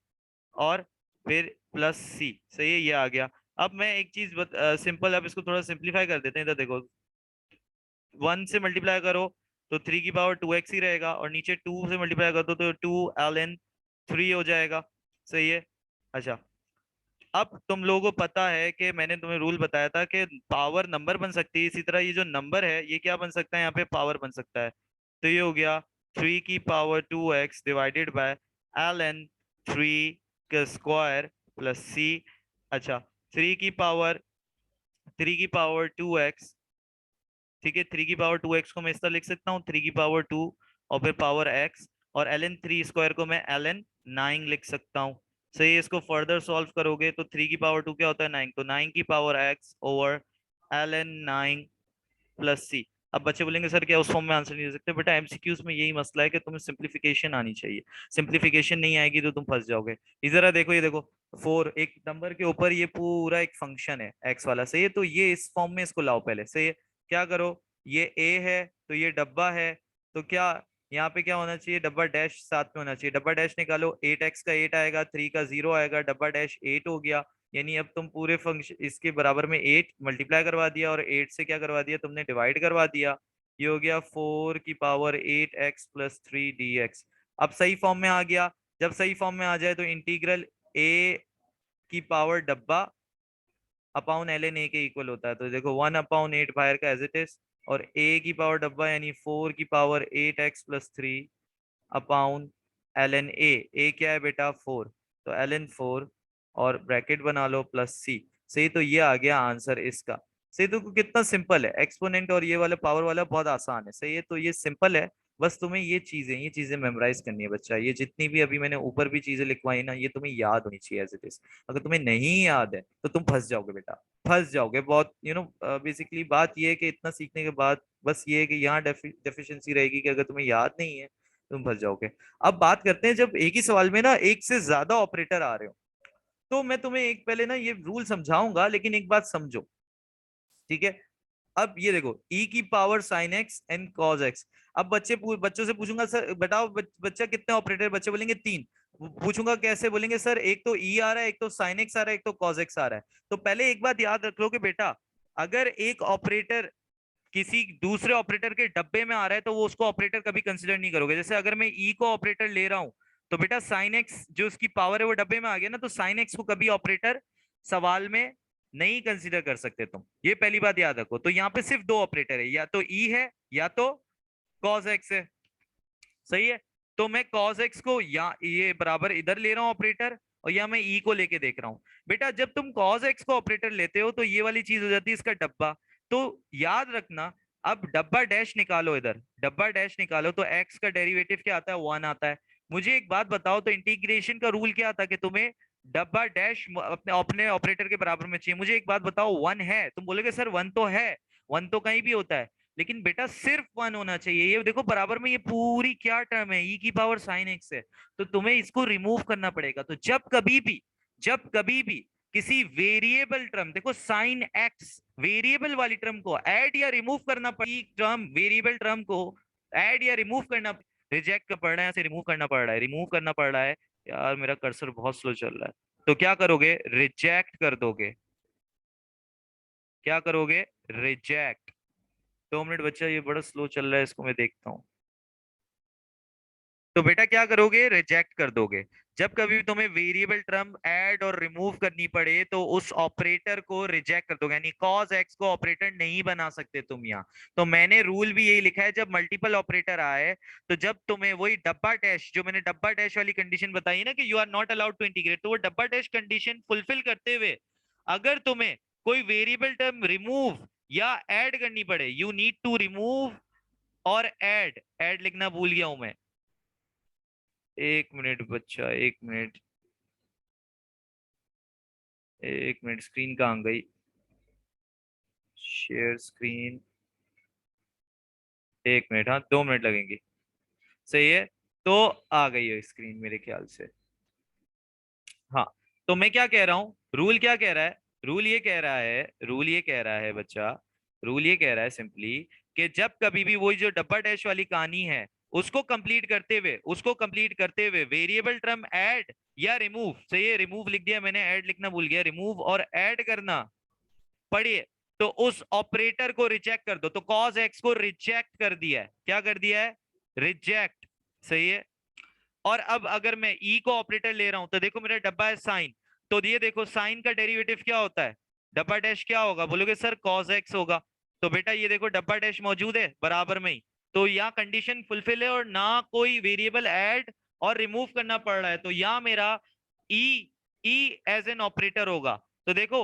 और फिर प्लस c। सही है, ये आ गया। अब मैं एक चीज सिंपल, अब इसको थोड़ा सिंप्लीफाई कर देते हैं। इधर देखो, 1 से मल्टीप्लाई करो तो 3 की पावर 2x ही रहेगा, और नीचे 2 से मल्टीप्लाई कर दो तो 2 ln 3 हो जाएगा। सही है। अच्छा, अब तुम लोगों को पता है कि मैंने तुम्हें रूल बताया था कि पावर नंबर बन सकती है, इसी तरह ये जो नंबर है ये क्या बन सकता है, यहाँ पे पावर बन सकता है। तो ये हो गया 3 की power 2x divided by ln 3 का स्क्वायर प्लस c। अच्छा, 3 की पावर 2x, ठीक है, 3 की पावर 2x को मैं इस तरह लिख सकता हूँ, 3 की पावर 2 और फिर पावर x, और ln 3 स्क्वायर को मैं ln 9 लिख सकता हूँ। सही है, इसको फर्दर सॉल्व करोगे तो 3 की पावर 2 क्या होता है, 9, तो 9 की power x over ln 9 plus c। अब बच्चे बोलेंगे सर क्या उस फॉर्म में आंसर नहीं दे सकते, बेटा एमसीक्यूज में यही मसला है कि तुम्हें सिंप्लीफिकेशन आनी चाहिए। सिंप्लीफिकेशन नहीं आएगी तो तुम फंस जाओगे। इस जरा देखो, ये देखो 4 एक नंबर के ऊपर ये पूरा एक फंक्शन है एक्स वाला। सही है, तो ये इस फॉर्म में इसको लाओ पहले। सही है, क्या करो, ये ए है तो ये डब्बा है, तो क्या यहाँ पे क्या होना चाहिए, डब्बा डैश साथ में होना चाहिए। डब्बा डैश निकालो, 8x का 8 आएगा, 3 का 0 आएगा, डब्बा डैश 8 हो गया। यानी अब तुम पूरे फंक्शन इसके बराबर में 8 मल्टीप्लाई करवा दिया, और 8 से क्या करवा दिया तुमने, डिवाइड करवा दिया। ये हो गया 4 की पावर 8x प्लस 3 dx। अब सही फॉर्म में आ गया। जब सही फॉर्म में आ जाए तो इंटीग्रल ए की पावर डब्बा अपॉन ln a के इक्वल होता है। तो देखो 1/8 बाहर का एज इट इज, और a की पावर डब्बा यानी 4 की power 8x plus 3 upon ln a। a क्या है बेटा, 4, तो ln 4 और ब्रैकेट बना लो प्लस c। सही, तो ये आ गया आंसर इसका। सही, तो कितना सिंपल है, एक्सपोनेंट और ये वाला पावर वाला बहुत आसान है। सही है, तो ये सिंपल है। बस तुम्हें ये चीजें मेमोराइज करनी है बच्चा। ये जितनी भी अभी मैंने ऊपर भी चीजें लिखवाई ना, ये तुम्हें याद होनी चाहिए एज इट इज। अगर तुम्हें नहीं याद है तो तुम फंस जाओगे बेटा, फंस जाओगे बहुत। बेसिकली बात ये है कि इतना सीखने के बाद बस ये है कि यहाँ डेफिशिएंसी रहेगी कि अगर तुम्हें याद नहीं है तुम फंस जाओगे। अब बात करते हैं, जब एक ही सवाल में ना एक से ज्यादा ऑपरेटर आ रहे हो, तो मैं तुम्हें एक पहले ना ये रूल समझाऊंगा, लेकिन एक बात समझो, ठीक है। अब ये देखो, e की power sine x and cos x. अब बच्चों से पूछूंगा सर बताओ बच्चा कितने ऑपरेटर, बच्चे बोलेंगे 3। पूछूंगा कैसे, बोलेंगे सर एक तो e आ रहा है, एक तो साइन एक्स आ रहा है, एक तो कॉज एक्स आ रहा है। तो पहले एक बात याद रख लो कि बेटा, अगर एक ऑपरेटर किसी दूसरे ऑपरेटर के डब्बे में आ रहा है तो वो उसको ऑपरेटर कभी कंसिडर नहीं करोगे। जैसे अगर मैं ई को ऑपरेटर ले रहा हूं, तो बेटा साइन एक्स जो उसकी पावर है वो डब्बे में आ गया ना, तो साइन एक्स को कभी ऑपरेटर सवाल में नहीं कंसिडर कर सकते तुम। ये पहली बात याद रखो। तो यहाँ पे सिर्फ दो ऑपरेटर है, या तो ई है या तो कॉस एक्स है। सही है, तो मैं cos x को या ये बराबर इधर ले रहा हूं ऑपरेटर, और या मैं e को लेके देख रहा हूं। बेटा जब तुम cos x को ऑपरेटर लेते हो तो ये वाली चीज हो जाती है इसका डब्बा। तो याद रखना, अब डब्बा डैश निकालो, इधर डब्बा डैश निकालो तो x का डेरिवेटिव क्या आता है, 1 आता है। मुझे एक बात बताओ, तो इंटीग्रेशन का रूल क्या था कि तुम्हें डब्बा डैश अपने अपने ऑपरेटर के बराबर में चाहिए। मुझे एक बात बताओ, 1 है, तुम बोलोगे सर 1 तो है, 1 तो कहीं भी होता है, लेकिन बेटा सिर्फ 1 होना चाहिए। ये देखो बराबर में ये पूरी क्या टर्म है, ई की पावर साइन एक्स है, तो तुम्हें इसको रिमूव करना पड़ेगा। तो जब कभी भी किसी वेरिएबल टर्म, देखो साइन एक्स वेरिएबल वाली टर्म को ऐड या रिमूव करना पड़ेगी, टर्म वेरिएबल टर्म को ऐड या रिमूव करना, रिजेक्ट कर पड़ रहा है, ऐसे रिमूव करना पड़ रहा है, रिमूव करना पड़ रहा है। यार मेरा कर्सर बहुत स्लो चल रहा है, तो क्या करोगे, रिजेक्ट कर दोगे। क्या करोगे, रिजेक्ट। 2 मिनट बच्चा, ये बड़ा स्लो चल रहा है, इसको मैं देखता हूँ। तो बेटा क्या करोगे, रिजेक्ट कर दोगे। जब कभी भी तुम्हें वेरिएबल टर्म ऐड और रिमूव करनी पड़े तो उस ऑपरेटर को रिजेक्ट कर दोगे, यानी कॉज एक्स को ऑपरेटर नहीं बना सकते तुम यहाँ। तो मैंने रूल भी यही लिखा है, जब मल्टीपल ऑपरेटर आए तो जब तुम्हें वही डब्बा डैश, जो मैंने डब्बा डैश वाली कंडीशन बताई ना कि you are not allowed to integrate, तो वो डब्बा डैश कंडीशन फुलफिल करते हुए अगर तुम्हें कोई वेरिएबल टर्म रिमूव या ऐड करनी पड़े, यू नीड टू रिमूव और ऐड, ऐड लिखना भूल गया हूं मैं। एक मिनट बच्चा, एक मिनट, एक मिनट, स्क्रीन कहाँ गई, शेयर स्क्रीन, एक मिनट, हाँ 2 मिनट लगेंगे। सही है, तो आ गई है स्क्रीन मेरे ख्याल से। हाँ, तो मैं क्या कह रहा हूँ, रूल क्या कह रहा है, रूल ये कह रहा है, रूल ये कह रहा है बच्चा, रूल ये कह रहा है सिंपली कि जब कभी भी वही जो डब्बा डैश वाली कहानी है उसको कंप्लीट करते हुए, उसको कंप्लीट करते हुए वेरिएबल टर्म ऐड या रिमूव, सही है रिमूव लिख दिया मैंने, ऐड लिखना भूल गया, रिमूव और ऐड करना पढ़िए, तो उस ऑपरेटर को रिजेक्ट कर दो। तो कॉज एक्स को रिजेक्ट कर दिया है, क्या कर दिया है, रिजेक्ट, सही है। और अब अगर मैं ई को ऑपरेटर ले रहा हूं तो देखो मेरा डब्बा है साइन, तो ये देखो साइन का डेरिवेटिव क्या होता है, डब्बा डैश क्या होगा, बोलोगे सर कॉस एक्स होगा। तो बेटा ये देखो डब्बा डैश मौजूद है बराबर में ही, तो यहाँ कंडीशन फुलफिल है और ना कोई वेरिएबल ऐड और रिमूव करना पड़ रहा है, तो यहाँ मेरा ई, ई एज एन ऑपरेटर होगा। तो देखो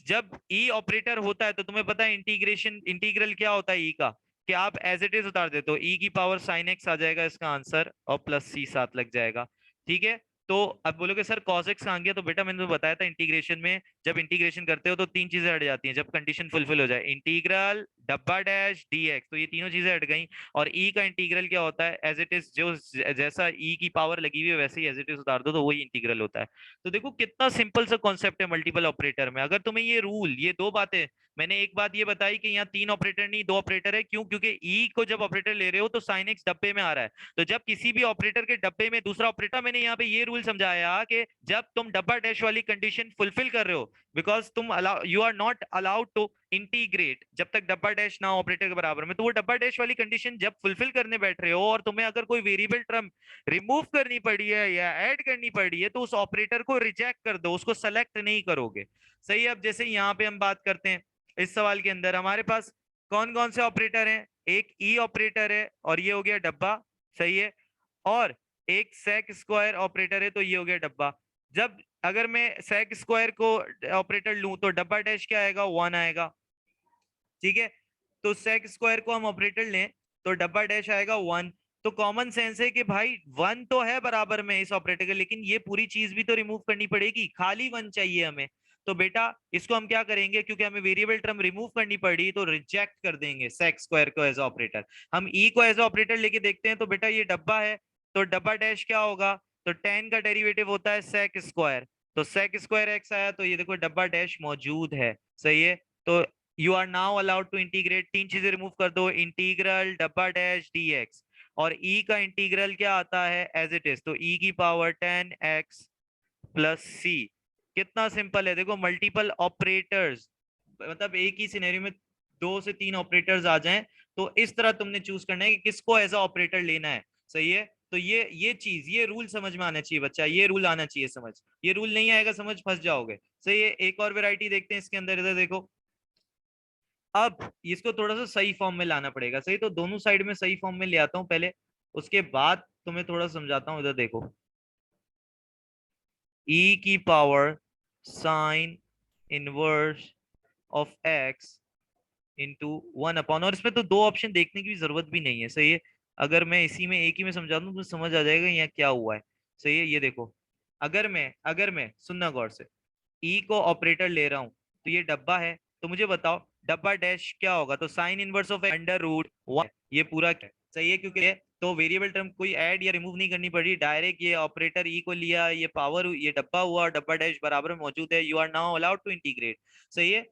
जब ई ऑपरेटर होता है तो तुम्हें पता है इंटीग्रेशन, इंटीग्रल क्या होता है ई का, कि आप एज इट इज उतार देते हो, ई की पावर साइन एक्स आ जाएगा इसका आंसर और प्लस सी साथ लग जाएगा, ठीक है। तो अब बोलोगे सर cos x कहाँ गया, तो बेटा मैंने तो बताया था इंटीग्रेशन में, जब इंटीग्रेशन करते हो तो तीन चीजें हट जाती हैं जब कंडीशन फुलफिल हो जाए, इंटीग्रल डब्बा डैश dx, तो ये तीनों चीजें हट गई। और e का इंटीग्रल क्या होता है, एज इट इज, जो जैसा e की पावर लगी हुई है वैसे ही एज इट इज उतार दो तो वही इंटीग्रल होता है। तो देखो कितना सिंपल सा कॉन्सेप्ट है मल्टीपल ऑपरेटर में। अगर तुम्हें ये रूल, ये दो बातें, मैंने एक बात ये बताई कि यहाँ तीन ऑपरेटर नहीं दो ऑपरेटर है, क्यों, क्योंकि ई को जब ऑपरेटर ले रहे हो तो साइन एक्स डब्बे में आ रहा है, तो जब किसी भी ऑपरेटर के डब्बे में दूसरा ऑपरेटर, मैंने यहाँ पे ये रूल समझाया कि जब तुम डब्बा डैश वाली कंडीशन फुलफिल कर रहे हो, बिकॉज तुम allow, you are not allowed to integrate जब तक डब्बा डैश ना ऑपरेटर के बराबर में, तो वो डब्बा डैश वाली कंडीशन जब फुलफिल करने बैठ रहे हो और तुम्हें अगर कोई वेरिएबल टर्म रिमूव करनी पड़ी है या ऐड करनी पड़ी है तो उस ऑपरेटर को रिजेक्ट कर दो, उसको सेलेक्ट नहीं करोगे, सही है। अब जैसे यहाँ पे हम बात करते हैं, इस सवाल के अंदर हमारे पास कौन कौन से ऑपरेटर हैं, एक ई ऑपरेटर है और ये हो गया डब्बा, सही है, और एक सेक स्क्वायर ऑपरेटर है तो ये हो गया डब्बा। जब अगर मैं सेक स्क्वायर को ऑपरेटर लूं तो डब्बा डैश क्या आएगा, 1 आएगा, ठीक है। तो सेक स्क्वायर को हम ऑपरेटर लें तो डब्बा डैश आएगा 1। तो कॉमन सेंस है कि भाई 1 तो है बराबर में इस ऑपरेटर के, लेकिन ये पूरी चीज भी तो रिमूव करनी पड़ेगी, खाली 1 चाहिए हमें। तो बेटा इसको हम क्या करेंगे, क्योंकि हमें वेरिएबल टर्म रिमूव करनी पड़ी तो रिजेक्ट कर देंगे सेक स्क्वायर को एज ऑपरेटर। हम ई को एज ऑपरेटर लेके देखते हैं, तो बेटा ये डब्बा है तो डब्बा डैश क्या होगा, तो 10 का डेरिवेटिव होता है सेक स्क्वायर, तो सेक स्क्वायर एक्स आया, तो ये देखो डब्बा डैश मौजूद है, सही है। तो you are now allowed to integrate, तीन चीजें रिमूव कर दो, इंटीग्रल डब्बा डैश dx, और e का इंटीग्रल क्या आता है एज इट इज, तो e की पावर 10x प्लस सी। कितना सिंपल है, देखो मल्टीपल ऑपरेटर्स, मतलब एक ही सिनेरियो में दो से तीन ऑपरेटर्स आ जाएं तो इस तरह तुमने चूज करना है कि किसको एज अ ऑपरेटर लेना है, सही है। तो ये चीज, ये रूल समझ में आना चाहिए बच्चा, ये रूल आना चाहिए समझ, ये रूल नहीं आएगा समझ फंस जाओगे, सही है। एक और वैरायटी देखते हैं इसके अंदर, इधर देखो। अब इसको थोड़ा सा सही फॉर्म में लाना पड़ेगा, सही, तो दोनों साइड में सही फॉर्म में ले आता हूं पहले, उसके बाद तुम्हें थोड़ा समझाता हूं। इधर देखो, e की power sine inverse of x into 1 upon, और इसमें तो दो ऑप्शन देखने की भी जरूरत भी नहीं है, सही है। अगर मैं इसी में एक ही में समझा दूं तो समझ आ जाएगा यहाँ क्या हुआ है, सही है। ये देखो, अगर मैं सुनना गौर से, ई को ऑपरेटर ले रहा हूं तो ये डब्बा है, तो मुझे बताओ डब्बा डैश क्या होगा, तो sine inverse of under root 1, ये पूरा क्या है, सही है, क्योंकि तो वेरिएबल टर्म कोई ऐड या रिमूव नहीं करनी पड़ी, डायरेक्ट ये ऑपरेटर ई को लिया, ये पावर, ये डब्बा हुआ, डब्बा डैश बराबर में मौजूद है, you are now allowed to integrate, सही है।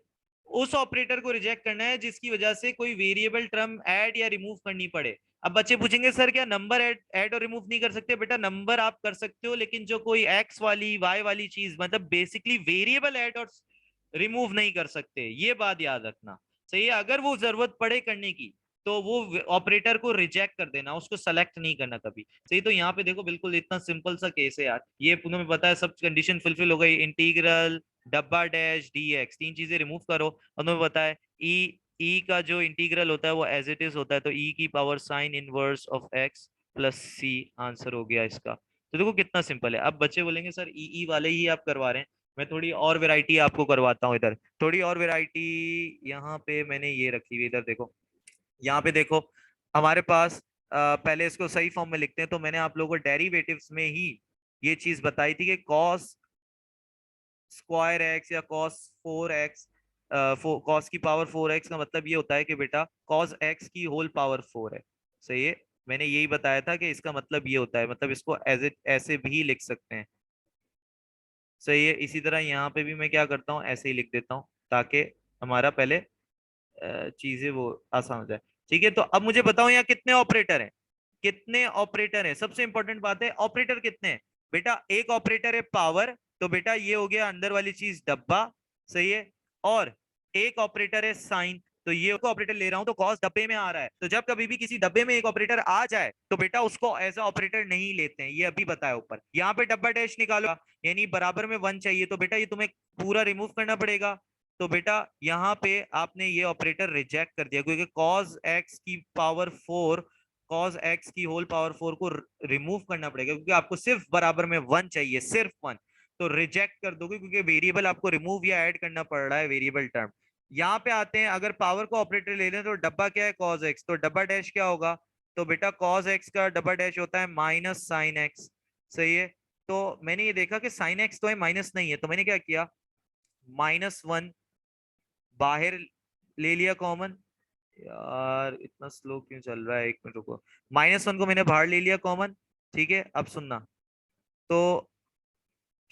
उस ऑपरेटर को रिजेक्ट करना है जिसकी वजह से कोई वेरिएबल टर्म ऐड या रिमूव करनी पड़े। अब बच्चे पूछेंगे सर क्या नंबर ऐड और रिमूव नहीं कर सकते, बेटा नंबर आप कर सकते हो, लेकिन जो कोई एक्स वाली वाई वाली चीज, मतलब बेसिकली वेरिएबल ऐड और रिमूव नहीं कर सकते, ये बात याद रखना, सही है। अगर वो जरूरत पड़े करने की तो वो ऑपरेटर को रिजेक्ट कर देना, उसको सेलेक्ट नहीं करना कभी। सही, तो यहाँ पे देखो बिल्कुल इतना सिंपल सा केस है यार, ये तुम्हें पता है सब कंडीशन फुलफिल हो गई, इंटीग्रल डब्बा डैश dx, तीन चीजें रिमूव करो और तुम्हें पता है ई का जो इंटीग्रल होता है वो एज इट इज होता है, तो ई की power sine inverse of x plus C answer हो गया इसका। तो देखो कितना सिंपल है। अब बच्चे बोलेंगे सर ई वाले ही आप करवा रहे हैं, मैं थोड़ी और वैरायटी आपको करवाता हूँ इधर, थोड़ी और वैरायटी। यहाँ पे मैंने ये रखी हुई, इधर देखो, यहाँ पे देखो हमारे पास पहले इसको सही फॉर्म में लिखते हैं। तो मैंने आप लोगों को डेरिवेटिव्स में ही ये चीज बताई थी कि कॉस स्क्वायर एक्स या कॉस 4x, कॉस की पावर 4x का मतलब ये होता है कि बेटा कॉस एक्स की होल पावर 4 है। सही है, मैंने यही बताया था कि इसका मतलब ये होता है, मतलब इसको एज इट ऐसे भी लिख सकते हैं। सही है, इसी तरह यहाँ पे भी मैं क्या करता हूँ, ऐसे ही लिख देता हूँ ताकि हमारा पहले चीजें वो आसान हो जाए। ठीक है, तो अब मुझे बताओ यहाँ कितने ऑपरेटर हैं, कितने ऑपरेटर हैं, सबसे इंपॉर्टेंट बात है ऑपरेटर कितने हैं। बेटा एक ऑपरेटर है पावर, तो बेटा ये हो गया अंदर वाली चीज डब्बा। सही है, और एक ऑपरेटर है साइन, तो ये ऑपरेटर ले रहा हूं तो कॉस डब्बे में आ रहा है, तो जब कभी भी किसी डब्बे में एक ऑपरेटर आ जाए तो बेटा उसको ऐसा ऑपरेटर नहीं लेते हैं, ये अभी बताया ऊपर। यहाँ पे डब्बा डैश निकालो, यानी बराबर में 1 चाहिए, तो बेटा ये तुम्हें पूरा रिमूव करना पड़ेगा। तो बेटा यहाँ पे आपने ये ऑपरेटर रिजेक्ट कर दिया, क्योंकि cos x की पावर 4, cos x की होल पावर 4 को रिमूव करना पड़ेगा, क्योंकि आपको सिर्फ बराबर में 1 चाहिए, सिर्फ 1। तो रिजेक्ट कर दोगे क्योंकि वेरिएबल आपको रिमूव या ऐड करना पड़ रहा है, वेरिएबल टर्म। यहाँ पे आते हैं, अगर पावर को ऑपरेटर ले लें तो डब्बा क्या है, cos x, तो डब्बा डैश क्या होगा, तो बेटा cos x का डब्बा डैश होता है माइनस साइन एक्स। सही है, तो मैंने ये देखा कि साइन एक्स तो है, माइनस नहीं है, तो मैंने क्या किया, -1 बाहर ले लिया कॉमन। यार इतना स्लो क्यों चल रहा है, एक मिनट रुको। -1 को मैंने बाहर ले लिया कॉमन। ठीक है, अब सुनना, तो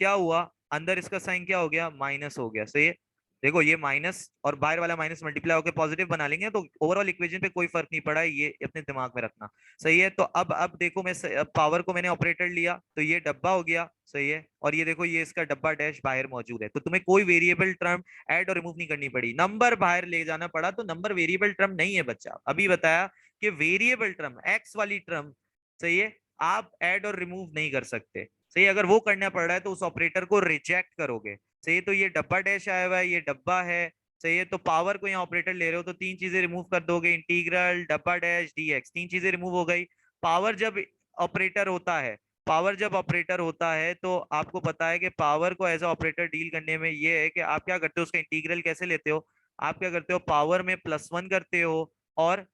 क्या हुआ, अंदर इसका साइन क्या हो गया, माइनस हो गया। सही है, देखो ये माइनस और बाहर वाला माइनस मल्टीप्लाई होकर पॉजिटिव बना लेंगे, तो ओवरऑल इक्वेशन पे कोई फर्क नहीं पड़ा है, ये अपने दिमाग में रखना। सही है, तो अब देखो मैं पावर को मैंने ऑपरेटर लिया तो ये डब्बा हो गया। सही है, और ये देखो ये इसका डब्बा डैश बाहर मौजूद है, तो तुम्हें कोई वेरिएबल टर्म ऐड और रिमूव नहीं करनी पड़ी, नंबर बाहर ले जाना पड़ा, तो नंबर वेरिएबल टर्म नहीं है बच्चा, अभी बताया कि वेरिएबल टर्म एक्स वाली टर्म। सही है, आप ऐड और रिमूव नहीं कर सकते। सही, अगर वो करना पड़ रहा है तो उस ऑपरेटर को रिजेक्ट करोगे। सही, तो ये डब्बा डैश आया हुआ है, ये डब्बा है। सही है, तो पावर को यहाँ ऑपरेटर ले रहे हो तो तीन चीजें रिमूव कर दोगे, इंटीग्रल डब्बा डैश dx, तीन चीजें रिमूव हो गई। पावर जब ऑपरेटर होता है, पावर जब ऑपरेटर होता है तो आपको पता है कि पावर को एज ऑपरेटर डील करने में ये है कि आप क्या करते हो, उसका इंटीग्रल कैसे लेते हो, आप क्या करते हो, पावर में +1 करते हो, और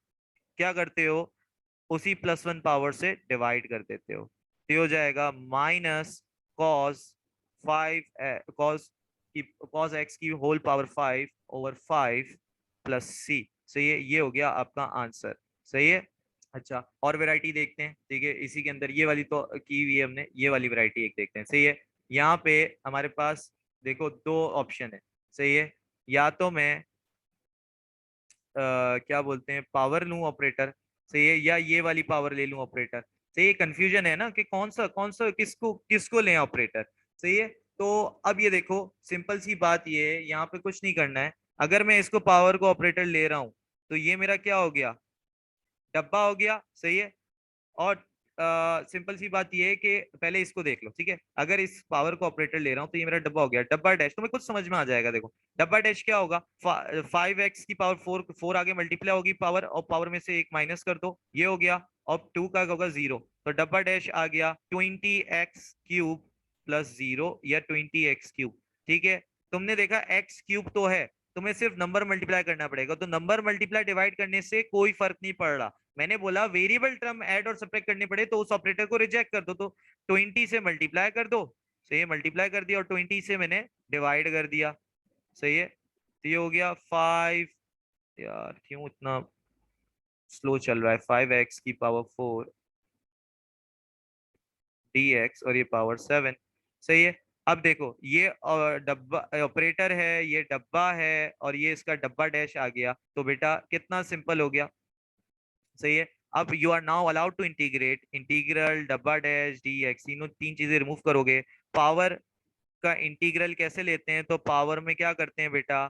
क्या करते हो, उसी +1 पावर से डिवाइड कर देते हो, तो ये हो जाएगा माइनस कॉस 5 कॉस एक्स की होल पावर 5/5 प्लस सी। सही है, ये हो गया आपका आंसर। सही है, अच्छा और वैरायटी देखते हैं। ठीक है, इसी के अंदर ये वाली तो की हुई है हमने, ये वाली वैरायटी एक देखते हैं। सही है, यहाँ पे हमारे पास देखो दो ऑप्शन है। सही है, या तो मैं क्या बोलते हैं पावर लूं ऑपरेटर, सही है, या ये वाली पावर ले लूं ऑपरेटर। सही है, कंफ्यूजन है ना कि कौन सा किसको किसको लें ऑपरेटर। सही है, तो अब ये देखो सिंपल सी बात ये है, यहाँ पे कुछ नहीं करना है। अगर मैं इसको पावर को ऑपरेटर ले रहा हूं तो ये मेरा क्या हो गया, डब्बा हो गया। सही है, और सिंपल सी बात ये है कि पहले इसको देख लो। ठीक है, अगर इस पावर को ऑपरेटर ले रहा हूं तो ये मेरा डब्बा हो गया, डब्बा डैश, तुम्हें कुछ समझ में आ जाएगा। देखो डब्बा डैश क्या होगा, 5x की पावर 4 आगे मल्टीप्लाई होगी पावर, और पावर में से एक माइनस कर दो, ये हो गया, और 2 का होगा 0, तो डब्बा डैश आ गया 20x³ प्लस 0 या 20x³। ठीक है, तुमने देखा x³ तो है, तुम्हें सिर्फ नंबर मल्टीप्लाई करना पड़ेगा, तो नंबर मल्टीप्लाई डिवाइड करने से कोई फर्क नहीं पड़ रहा। मैंने बोला वेरिएबल टर्म ऐड और सब्ट्रैक्ट करने पड़े तो उस ऑपरेटर को रिजेक्ट कर दो, तो 20 से मल्टीप्लाई कर दो। सही है, मल्टीप्लाई कर दिया और 20 से मैंने डिवाइड कर दिया। सही है, तो ये हो गया 5। यार क्यों इतना स्लो चल रहा है, 5x की पावर 4 dx और ये पावर 7। सही है, अब देखो ये डब्बा ऑपरेटर है, ये डब्बा है, और ये इसका डब्बा डैश आ गया, तो बेटा कितना सिंपल हो गया। सही है, अब you are now allowed to integrate, integral डब्बा डैश dx, तीनों तीन चीजें रिमूव करोगे। पावर का इंटीग्रल कैसे लेते हैं, तो पावर में क्या करते हैं बेटा,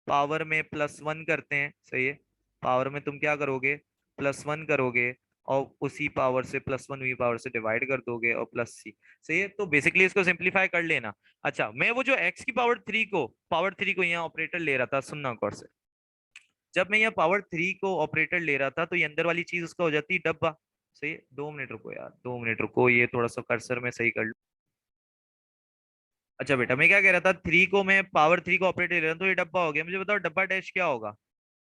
पावर में +1 करते हैं। सही है, पावर में तुम क्या करोगे, +1 करोगे और उसी पावर से +1 v पावर से डिवाइड कर दोगे और प्लस सी। सही है, तो बेसिकली इसको सिंप्लीफाई कर लेना। अच्छा, मैं वो जो x की पावर 3 को यहाँ ऑपरेटर ले रहा था, सुनना गौर से। जब मैं यहाँ पावर 3 को ऑपरेटर ले रहा था तो ये अंदर वाली चीज उसका हो जाती है डब्बा। सही है, 2 मिनट रुको यार, 2 मिनट रुको, ये थोड़ा सा कर्सर में सही कर लूं। अच्छा बेटा, मैं क्या कह रहा था, 3 को मैं पावर 3 को ऑपरेटर ले रहा हूँ तो ये डब्बा हो गया। मुझे बताओ डब्बा डैश क्या होगा।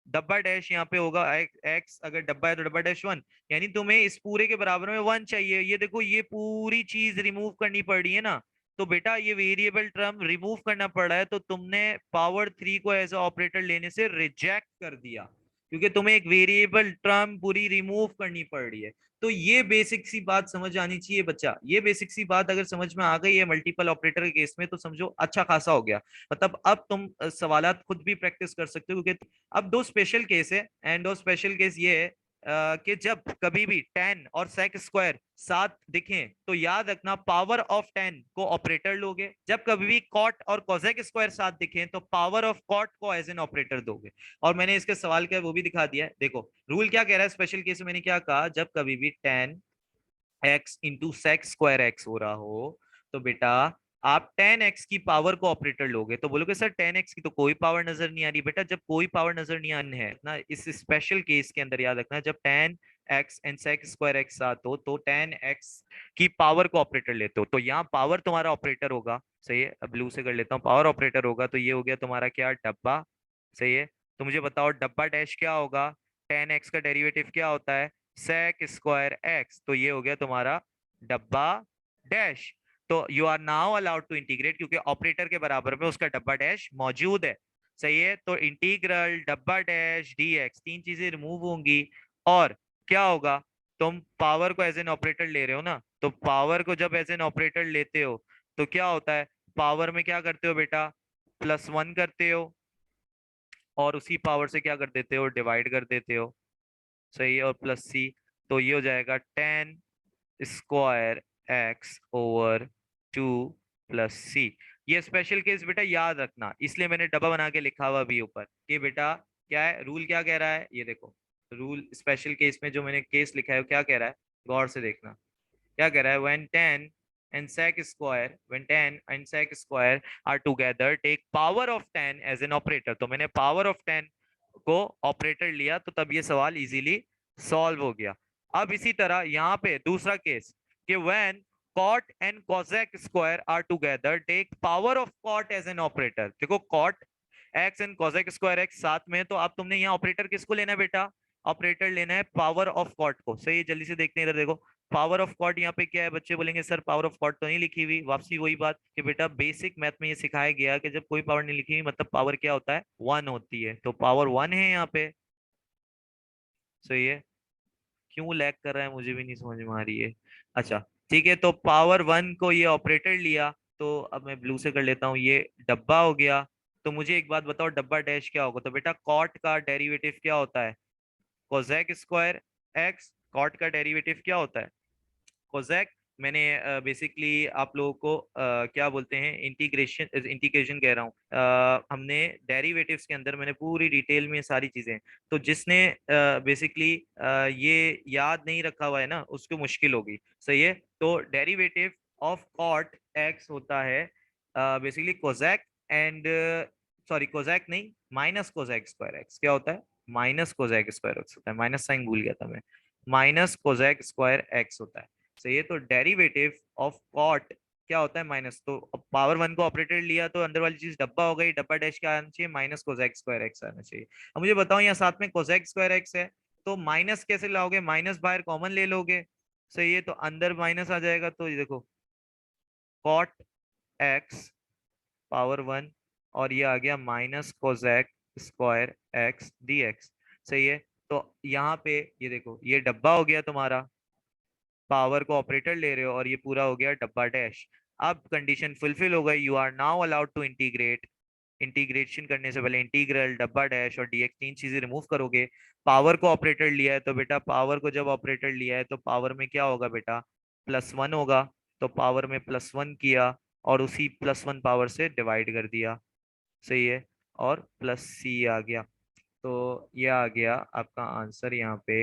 डब्बा डैश यहाँ पे होगा एक्स, अगर डब्बा है तो डब्बा डैश 1। यानी तुम्हें इस पूरे के बराबर में 1 चाहिए। ये देखो, ये पूरी चीज रिमूव करनी पड़ रही है ना। तो बेटा ये वेरिएबल टर्म रिमूव करना पड़ रहा है, तो तुमने पावर 3 को एज ऑपरेटर लेने से रिजेक्ट कर दिया, क्योंकि तुम्हें एक वेरिएबल टर्म पूरी रिमूव करनी पड़ रही है। तो ये बेसिक सी बात समझ आनी चाहिए बच्चा। ये बेसिक सी बात अगर समझ में आ गई है मल्टीपल ऑपरेटर के केस में, तो समझो अच्छा खासा हो गया। मतलब अब तुम सवालात खुद भी प्रैक्टिस कर सकते हो, क्योंकि अब दो स्पेशल केस है, एंड दो स्पेशल केस ये है कि जब कभी भी tan और sec स्क्वायर साथ दिखें तो याद रखना पावर ऑफ tan को ऑपरेटर लोगे। जब कभी भी cot और cosec स्क्वायर साथ दिखें तो पावर ऑफ cot को एज एन ऑपरेटर दोगे। और मैंने इसके सवाल का वो भी दिखा दिया है, देखो रूल क्या कह रहा है स्पेशल केस में। मैंने क्या कहा, जब कभी भी tan x into sec square x हो रहा हो तो बेटा आप tan x की पावर को ऑपरेटर लोगे। तो बोलोगे सर tan x की तो कोई पावर नजर नहीं आ रही। बेटा जब कोई पावर नजर नहीं आनी है ना, इस स्पेशल केस के अंदर याद रखना, जब tan x and sec square x साथ हो तो tan x की पावर को ऑपरेटर लेते हो, तो यहाँ पावर तुम्हारा ऑपरेटर होगा। सही है, अब ब्लू से कर लेता हूँ, पावर ऑपरेटर होगा तो ये हो गया तुम्हारा क्या, डब्बा। सही है, तो मुझे बताओ डब्बा डैश क्या होगा। tan x का डेरिवेटिव क्या होता है, sec स्क्वायर एक्स, तो ये हो गया तुम्हारा डब्बा डैश। तो you are now allowed to integrate, क्योंकि ऑपरेटर के बराबर में उसका डब्बा डैश मौजूद है। सही है, तो इंटीग्रल डब्बा डैश dx, तीन चीजें रिमूव होंगी और क्या होगा, तुम पावर को एज एन ऑपरेटर ले रहे हो ना, तो पावर को जब एज एन ऑपरेटर लेते हो तो क्या होता है, पावर में क्या करते हो बेटा, +1 करते हो और उसी पावर से क्या कर देते हो, डिवाइड कर देते हो। सही है, और प्लस सी, तो ये हो जाएगा tan square x over 2 plus c. ये स्पेशल केस बेटा याद रखना, इसलिए मैंने डब्बा बना के लिखा हुआ भी ऊपर कि बेटा क्या है, रूल क्या कह रहा है, ये देखो रूल स्पेशल केस में जो मैंने केस लिखा है वो क्या कह रहा है, गौर से देखना। क्या कह रहा है, when tan and sec square are together take power of tan as an operator। तो मैंने पावर ऑफ tan को ऑपरेटर लिया, तो तब ये सवाल इजीली सॉल्व हो गया। अब इसी तरह यहाँ पे दूसरा केस कि when cot and cosec square are together take power of cot as an operator। देखो cot x and cosec square x साथ में है, तो अब तुमने यहाँ ऑपरेटर किसको लेना है बेटा, ऑपरेटर लेना है पावर ऑफ कॉट को। सही, जल्दी से देखते हैं इधर देखो, पावर ऑफ कॉट यहाँ पे क्या है, बच्चे बोलेंगे सर पावर ऑफ कॉट तो नहीं लिखी हुई। वापसी वही बात कि बेटा बेसिक मैथ में ये सिखाया गया कि जब कोई पावर नहीं लिखी हुई मतलब पावर क्या होता है, 1 होती है, तो पावर 1 है यहाँ पे। सही है, क्यों लैग कर रहा है मुझे भी नहीं समझ में आ रही है। अच्छा ठीक है, तो पावर 1 को ये ऑपरेटर लिया, तो अब मैं ब्लू से कर लेता हूँ, ये डब्बा हो गया। तो मुझे एक बात बताओ डब्बा डैश क्या होगा, तो बेटा कॉट का डेरिवेटिव क्या होता है, कोसेक स्क्वायर एक्स। कॉट का डेरिवेटिव क्या होता है, कोसेक। मैंने बेसिकली आप लोगों को क्या बोलते हैं, इंटीग्रेशन इंटीग्रेशन कह रहा हूँ, हमने डेरिवेटिव्स के अंदर मैंने पूरी डिटेल में सारी चीजें, तो जिसने बेसिकली ये याद नहीं रखा हुआ है ना उसको मुश्किल होगी। सही है, तो डेरिवेटिव ऑफ कॉट एक्स होता है basically cosec and, sorry cosec नहीं, माइनस कोसेक स्क्वायर एक्स। क्या होता है, माइनस कोसेक स्क्वायर एक्स होता है, माइनस साइन भूल गया था मैं, माइनस कोसेक स्क्वायर एक्स होता है। सही है, तो डेरिवेटिव ऑफ कॉट क्या होता है, माइनस। तो पावर 1 को ऑपरेटर लिया तो अंदर वाली चीज डब्बा हो गई, डब्बा डैश क्या आना चाहिए, माइनस कोसेक स्क्वायर एक्स आना चाहिए। अब मुझे बताओ यहाँ साथ में कोसेक स्क्वायर एक्स है, तो माइनस कैसे लाओगे, माइनस बाहर कॉमन ले लोगे। सही है, तो अंदर माइनस आ जाएगा, तो ये देखो कॉट एक्स पावर 1 और ये आ गया minus cosec square x D x. सही है, तो यहाँ पे ये देखो ये डब्बा हो गया तुम्हारा, पावर को ऑपरेटर ले रहे हो और ये पूरा हो गया डब्बा डैश। अब कंडीशन फुलफिल हो गई, you are now allowed to integrate. Integration करने से पहले इंटीग्रल डब्बा डैश और डीएक्स तीन चीजें रिमूव करोगे। पावर को ऑपरेटर लिया है तो बेटा पावर को जब ऑपरेटर लिया है तो पावर में क्या होगा बेटा, +1 होगा। तो पावर में +1 किया और उसी +1 पावर से डिवाइड कर दिया। सही है, और प्लस सी आ गया। तो ये आ गया आपका आंसर यहाँ पे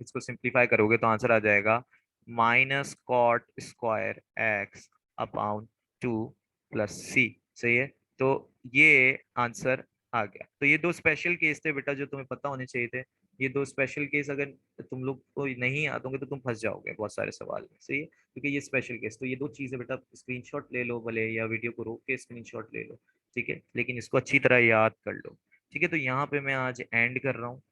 इसको सिंप्लीफाई करोगे तो आंसर आ जाएगा minus cot square x upon 2 plus c. सही है। तो ये आंसर आ गया। तो ये दो स्पेशल केस थे बेटा जो तुम्हें पता होने चाहिए थे। ये दो स्पेशल केस अगर तुम लोग को नहीं आते होंगे तो तुम फंस जाओगे बहुत सारे सवाल में। सही है, क्योंकि ये स्पेशल केस। तो ये दो चीजें बेटा स्क्रीनशॉट ले लो भले, या वीडियो को रोक के स्क्रीनशॉट ले लो। ठीक है, लेकिन इसको अच्छी तरह याद कर लो। ठीक है, तो यहाँ पे मैं आज एंड कर रहा हूँ।